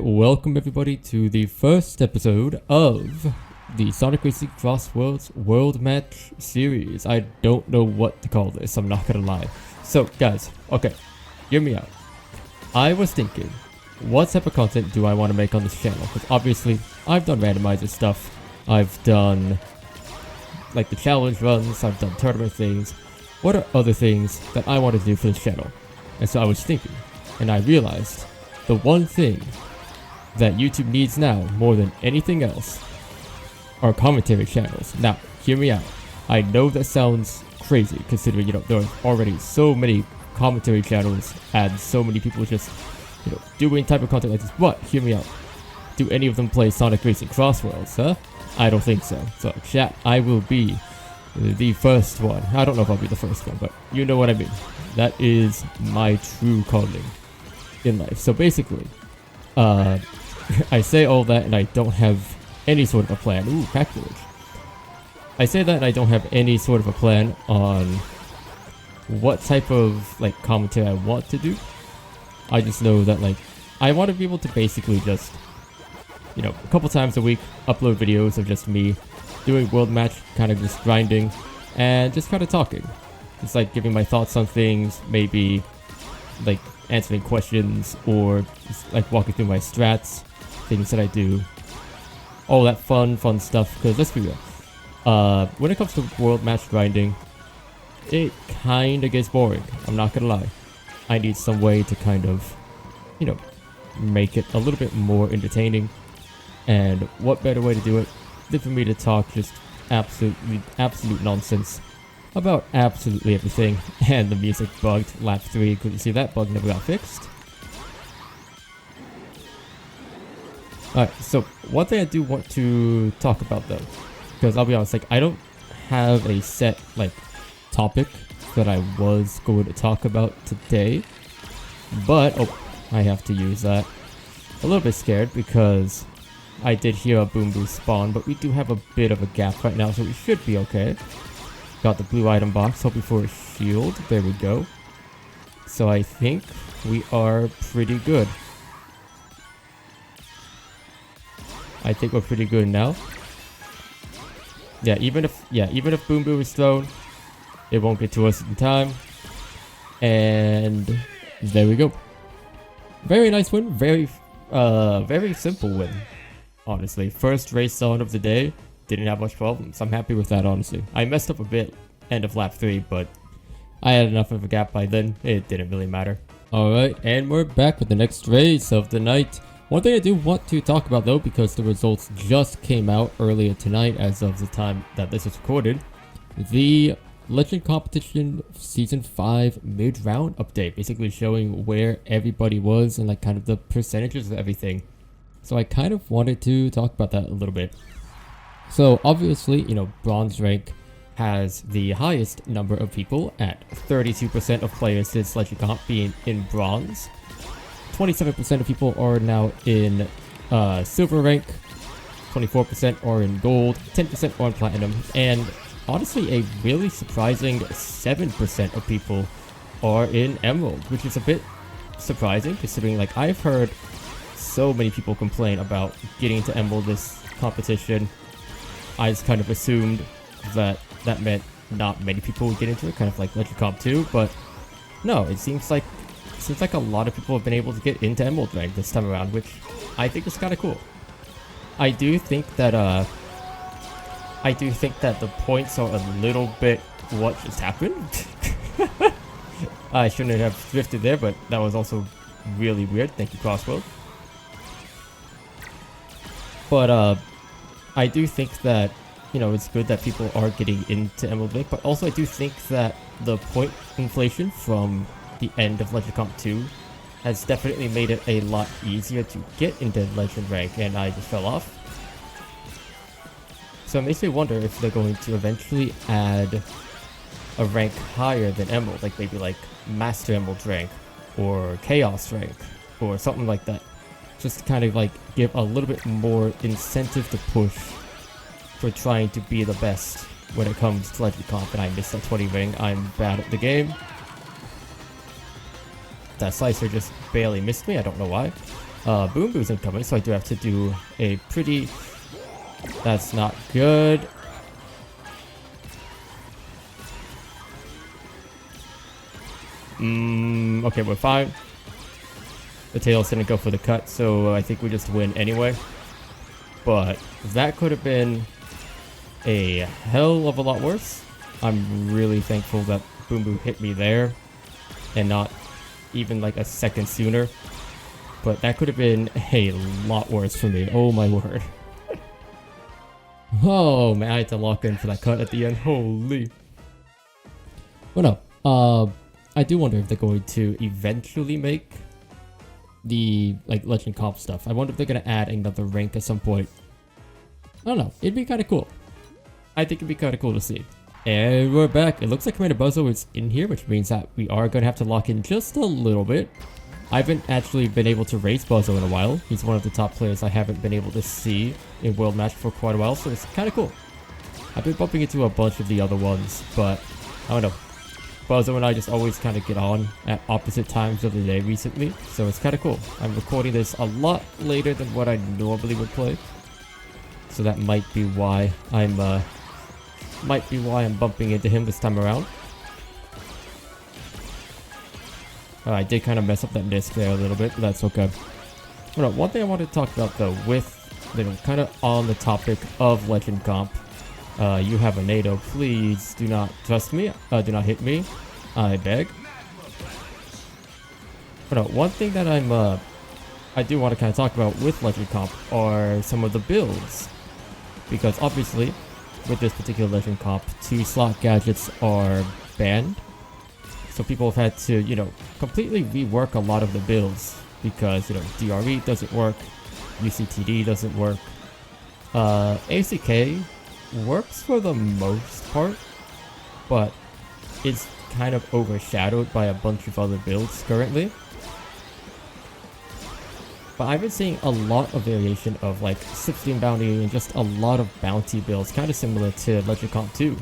Alright, welcome everybody to the first episode of the Sonic Racing CrossWorlds World Match Series. I don't know what to call this, I'm not gonna lie. So guys, okay, hear me out. I was thinking, what type of content do I want to make on this channel? Because obviously, I've done randomizer stuff, I've done like the challenge runs, I've done tournament things. What are other things that I want to do for this channel? And so I was thinking, and I realized the one thing that YouTube needs now more than anything else are commentary channels. Now, hear me out. I know that sounds crazy considering, there are already so many commentary channels and so many people just, doing type of content like this. But hear me out. Do any of them play Sonic Racing CrossWorlds, huh? I don't think so. So, chat, I will be the first one. I don't know if I'll be the first one, but you know what I mean. That is my true calling in life. So basically, I say all that and I don't have any sort of a plan. Ooh, pack village. I say that and I don't have any sort of a plan on what type of commentary I want to do. I just know that I want to be able to basically just, a couple times a week upload videos of just me doing world match, kind of just grinding and just kind of talking. It's giving my thoughts on things, maybe answering questions or just walking through my strats, things that I do, all that fun stuff. Because let's be real, when it comes to world match grinding, it kind of gets boring. I'm not gonna lie. I need some way to kind of, make it a little bit more entertaining. And what better way to do it than for me to talk just absolute nonsense about absolutely everything. And the music bugged lap 3. Couldn't see that bug, never got fixed. Alright, so one thing I do want to talk about though, because I'll be honest, I don't have a set topic that I was going to talk about today, but I have to use that. A little bit scared because I did hear a boom boost spawn, but we do have a bit of a gap right now, so we should be okay. Got the blue item box, hoping for a shield. There we go. So I think we are pretty good. I think we're pretty good now. Yeah, even if Boom Boom is thrown, it won't get to us in time. And there we go. Very nice win. Very simple win. Honestly, first race on of the day. Didn't have much problems. I'm happy with that, honestly. I messed up a bit end of lap 3, but I had enough of a gap by then. It didn't really matter. Alright, and we're back with the next race of the night. One thing I do want to talk about though, because the results just came out earlier tonight as of the time that this was recorded. The Legend Competition Season 5 mid-round update, basically showing where everybody was and kind of the percentages of everything. So I kind of wanted to talk about that a little bit. So obviously, bronze rank has the highest number of people at 32% of players since Legend Comp being in bronze. 27% of people are now in silver rank. 24% are in gold. 10% are in platinum. And honestly, a really surprising 7% of people are in emerald, which is a bit surprising considering I've heard so many people complain about getting into emerald this competition. I just kind of assumed that meant not many people would get into it, kind of like Legend Comp 2, but no, it seems like a lot of people have been able to get into emerald rank this time around, which I think is kind of cool. I do think that the points are a little bit what just happened. I shouldn't have drifted there, but that was also really weird. Thank you, CrossWorlds. But I do think that, it's good that people are getting into Emerald Rank, but also I do think that the point inflation from the end of Legend Comp 2 has definitely made it a lot easier to get into Legend Rank, and I just fell off. So it makes me wonder if they're going to eventually add a rank higher than Emerald, maybe Master Emerald rank, or Chaos rank, or something like that. Just to kind of give a little bit more incentive to push for trying to be the best when it comes to Legend Comp. And I missed that 20 ring. I'm bad at the game. That slicer just barely missed me. I don't know why. Boom Boo's incoming, so I do have to do a pretty... That's not good. Okay, we're fine. The tails didn't go for the cut, so I think we just win anyway. But that could have been a hell of a lot worse. I'm really thankful that Boom Boom hit me there and not even like a second sooner. But that could have been a lot worse for me. Oh my word. Oh man, I had to lock in for that cut at the end. Holy. Well, no. I do wonder if they're going to eventually make the like Legend Comp stuff. I wonder if they're going to add another rank at some point. I don't know. It'd be kind of cool. I think it'd be kind of cool to see. And we're back. It looks like Commander Buzzo is in here, which means that we are going to have to lock in just a little bit. I haven't actually been able to race Buzzo in a while. He's one of the top players I haven't been able to see in World Match for quite a while, so it's kind of cool. I've been bumping into a bunch of the other ones, but I don't know. Buzzo and I just always kind of get on at opposite times of the day recently, so it's kind of cool. I'm recording this a lot later than what I normally would play, so that might be why I'm bumping into him this time around. I did kind of mess up that disc there a little bit, but that's okay. One thing I wanted to talk about though, with kind of on the topic of Legend Comp. You have a NATO, please do not trust me, do not hit me, I beg. But one thing that I do want to kind of talk about with Legend Comp are some of the builds. Because obviously, with this particular Legend Comp, 2-slot gadgets are banned. So people have had to, completely rework a lot of the builds. Because, DRE doesn't work, UCTD doesn't work. ACK works for the most part, but it's kind of overshadowed by a bunch of other builds currently. But I've been seeing a lot of variation of like Slipstream Bounty and just a lot of bounty builds, kind of similar to Legend Comp 2,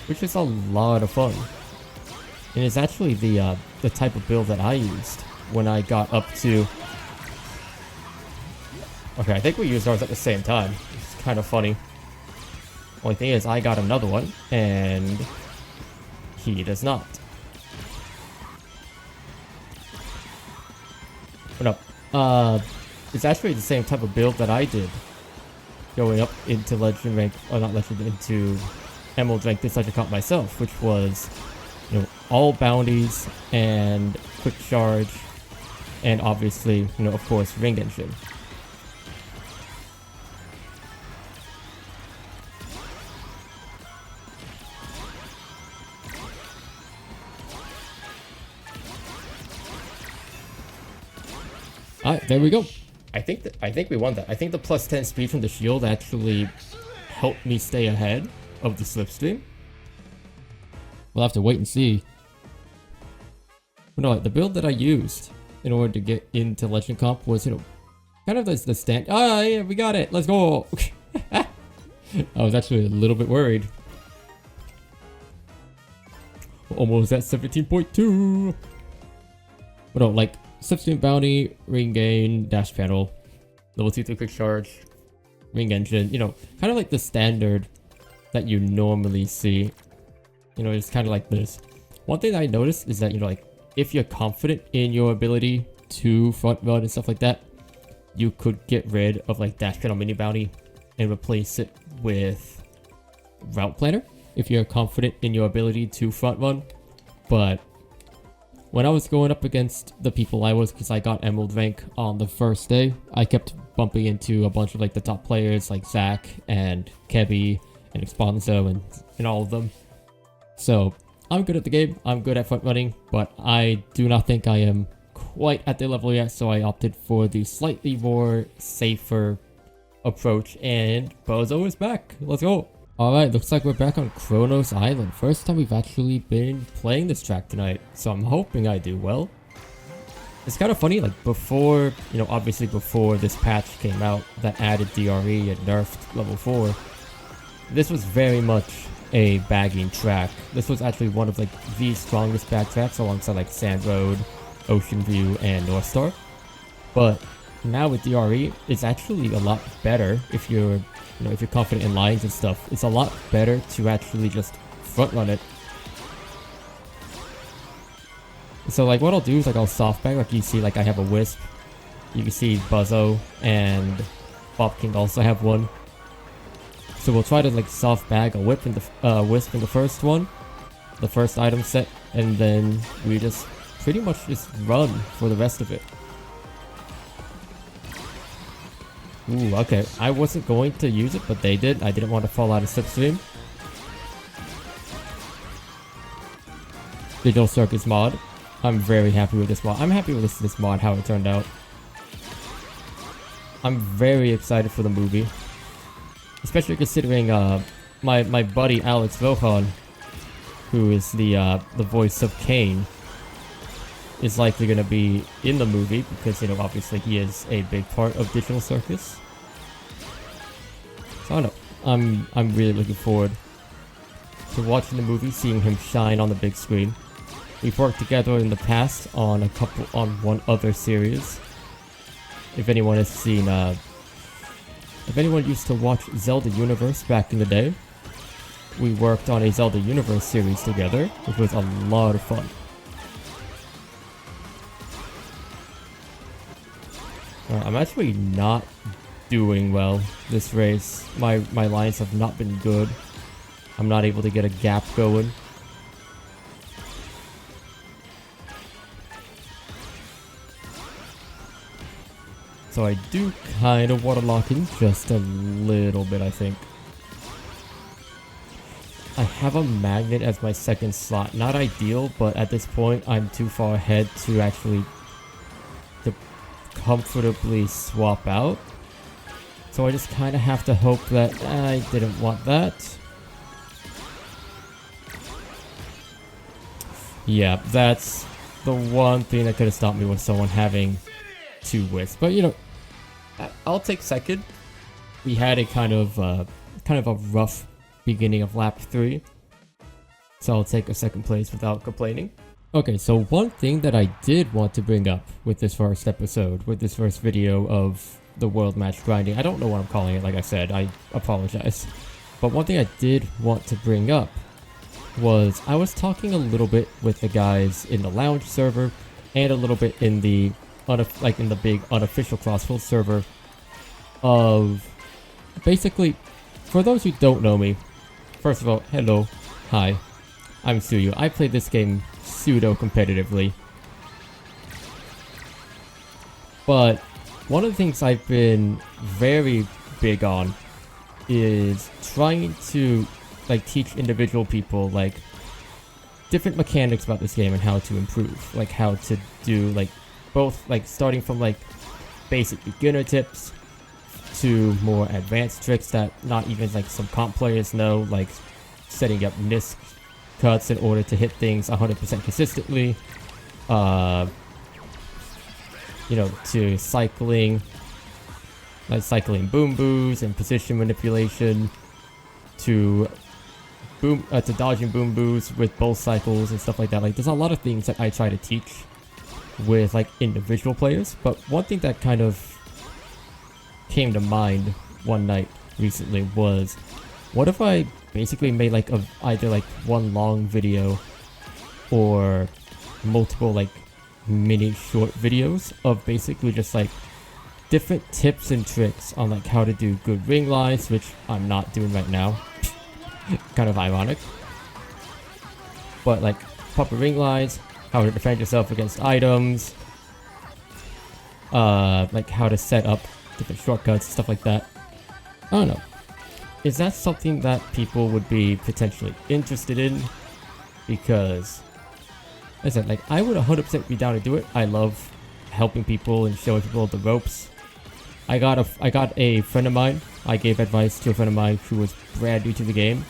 which is a lot of fun. And it's actually the type of build that I used when I got up to... Okay, I think we used ours at the same time. It's kind of funny. Only thing is, I got another one, and he does not. But no, it's actually the same type of build that I did going up into Legend rank, or not Legend, into Emerald rank this Legend Comp myself, which was, all bounties and quick charge, and obviously, of course, ring engine. Alright, there we go. I think we won that. I think the plus 10 speed from the shield actually helped me stay ahead of the slipstream. We'll have to wait and see. But no, the build that I used in order to get into Legend Comp was, kind of the stand. Ah, yeah, we got it. Let's go. I was actually a little bit worried. We're almost at 17.2. But no, like Slipstream Bounty, Ring Gain, Dash Panel, Level 2 Quick Charge, Ring Engine, kind of like the standard that you normally see. It's kind of like this. One thing that I noticed is that, like, if you're confident in your ability to front run and stuff like that, you could get rid of, like, Dash Panel Mini Bounty and replace it with Route Planner if you're confident in your ability to front run. But when I was going up against the people because I got Emerald rank on the first day, I kept bumping into a bunch of, like, the top players like Zach and Kebby and Exponzo and all of them. So I'm good at the game, I'm good at front running, but I do not think I am quite at their level yet, so I opted for the slightly more safer approach, and Bozo is back. Let's go. Alright, looks like we're back on Kronos Island. First time we've actually been playing this track tonight, so I'm hoping I do well. It's kind of funny, like before, obviously before this patch came out that added DRE and nerfed level 4, this was very much a bagging track. This was actually one of like the strongest bag tracks alongside like Sand Road, Ocean View, and North Star. But now with DRE, it's actually a lot better if you're, if you're confident in lines and stuff. It's a lot better to actually just front run it. So like what I'll do is like I'll soft bag, like you see like I have a Wisp. You can see Buzzo and Bob King also have one. So we'll try to like soft bag a Wisp in the first one, the first item set, and then we just pretty much just run for the rest of it. Ooh, okay. I wasn't going to use it, but they did. I didn't want to fall out of slipstream. Digital Circus mod. I'm very happy with this mod. I'm happy with this mod, how it turned out. I'm very excited for the movie. Especially considering my buddy Alex Vohan, who is the voice of Kane, is likely going to be in the movie because, obviously he is a big part of Digital Circus. So I don't know. I'm really looking forward to watching the movie, seeing him shine on the big screen. We've worked together in the past on one other series. If anyone has seen, if anyone used to watch Zelda Universe back in the day, we worked on a Zelda Universe series together, which was a lot of fun. I'm actually not doing well this race. My lines have not been good. I'm not able to get a gap going. So I do kind of want to lock in just a little bit, I think. I have a magnet as my second slot. Not ideal, but at this point I'm too far ahead to actually comfortably swap out. So I just kind of have to hope that I didn't want that. Yeah, that's the one thing that could have stopped me with someone having 2 Wisps. But I'll take second. We had a kind of a rough beginning of lap 3. So I'll take a second place without complaining. Okay, so one thing that I did want to bring up with this first episode, with this first video of the world match grinding, I don't know what I'm calling it, like I said, I apologize. But one thing I did want to bring up was I was talking a little bit with the guys in the lounge server and a little bit in the big unofficial CrossWorlds server of basically, for those who don't know me, first of all, hello, hi, I'm Tsuyu. I play this game pseudo-competitively. But one of the things I've been very big on is trying to teach individual people different mechanics about this game and how to improve, how to do both starting from basic beginner tips to more advanced tricks that not even some comp players know, like setting up NISC cuts in order to hit things 100% consistently, to cycling boom boos and position manipulation, to dodging boom boos with both cycles and stuff like that. There's a lot of things that I try to teach with individual players, but one thing that kind of came to mind one night recently was, what if I basically made either one long video or multiple mini short videos of basically just different tips and tricks on how to do good ring lines, which I'm not doing right now. Kind of ironic. But proper ring lines, how to defend yourself against items, how to set up different shortcuts, stuff like that. I don't know. Is that something that people would be potentially interested in? Because, as I said, I would 100% be down to do it. I love helping people and showing people the ropes. I got a friend of mine. I gave advice to a friend of mine who was brand new to the game.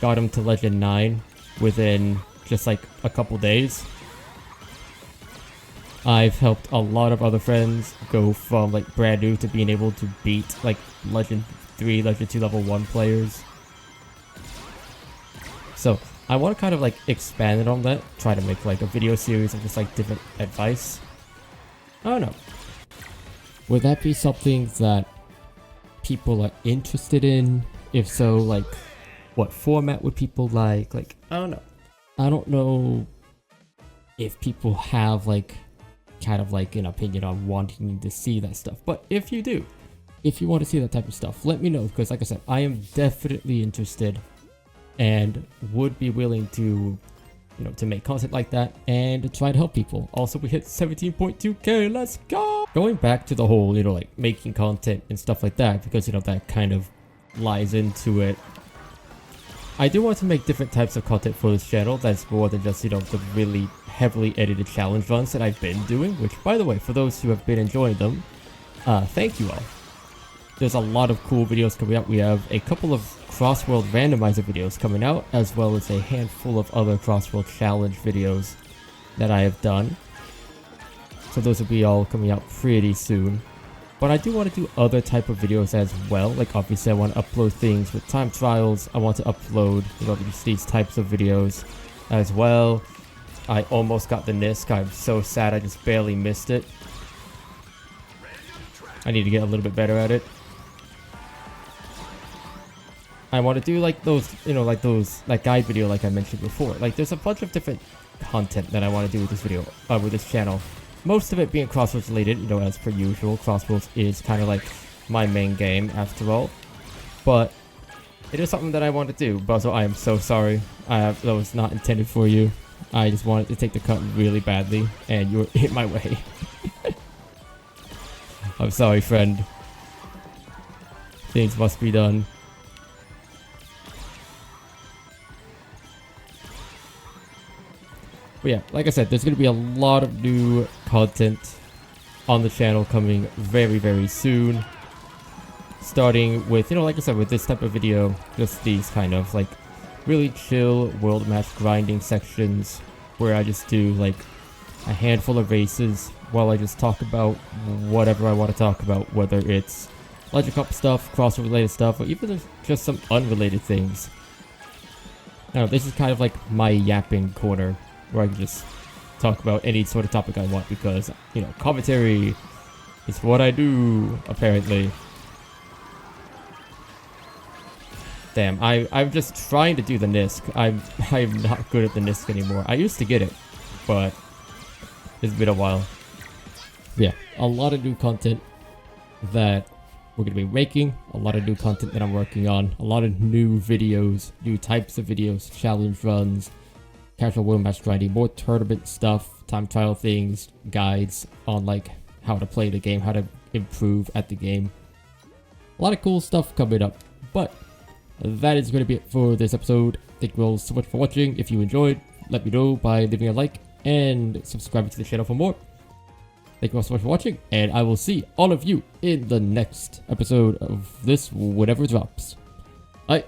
Got him to Legend 9 within just a couple days. I've helped a lot of other friends go from brand new to being able to beat Legend 3, Legend 2 level 1 players. So I want to kind of expand it on that, try to make a video series of just different advice. I don't know. Would that be something that people are interested in? If so, like, what format would people like? Like, I don't know. I don't know if people have like kind of like an opinion on wanting to see that stuff. But if you do, if you want to see that type of stuff, let me know, because like I said, I am definitely interested and would be willing to, you know, to make content like that and to try to help people. Also, we hit 17.2k, let's go! Going back to the whole, you know, like making content and stuff like that, because, you know, that kind of lies into it. I do want to make different types of content for this channel that's more than just, you know, the really heavily edited challenge runs that I've been doing, which, by the way, for those who have been enjoying them, thank you all. There's a lot of cool videos coming out. We have a couple of CrossWorld randomizer videos coming out, as well as a handful of other CrossWorld challenge videos that I have done. So those will be all coming out pretty soon. But I do want to do other type of videos as well. Like, obviously I want to upload things with time trials. I want to upload, you know, these types of videos as well. I almost got the NISC. I'm so sad I just barely missed it. I need to get a little bit better at it. I want to do like those, you know, like those, like guide video like I mentioned before. Like, there's a bunch of different content that I want to do with this video, with this channel. Most of it being CrossWorlds related, you know, as per usual. CrossWorlds is kind of like my main game after all. But it is something that I want to do. Buzzo, I am so sorry. That was not intended for you. I just wanted to take the cut really badly, and you were in my way. I'm sorry, friend. Things must be done. But yeah, like I said, there's going to be a lot of new content on the channel coming very, very soon. Starting with, you know, like I said, with this type of video, just these kind of like really chill world match grinding sections where I just do like a handful of races while I just talk about whatever I want to talk about, whether it's Legend Cup stuff, CrossWorld related stuff, or even just some unrelated things. Now, this is kind of like my yapping corner, where I can just talk about any sort of topic I want, because, you know, commentary is what I do, apparently. Damn, I'm just trying to do the NISC. I'm not good at the NISC anymore. I used to get it, but it's been a while. Yeah, a lot of new content that we're going to be making, a lot of new content that I'm working on, a lot of new videos, new types of videos, challenge runs, casual world match grinding, more tournament stuff, time trial things, guides on like how to play the game, how to improve at the game. A lot of cool stuff coming up. But that is going to be it for this episode. Thank you all so much for watching. If you enjoyed, let me know by leaving a like and subscribing to the channel for more. Thank you all so much for watching, and I will see all of you in the next episode of this, whenever it drops. Bye.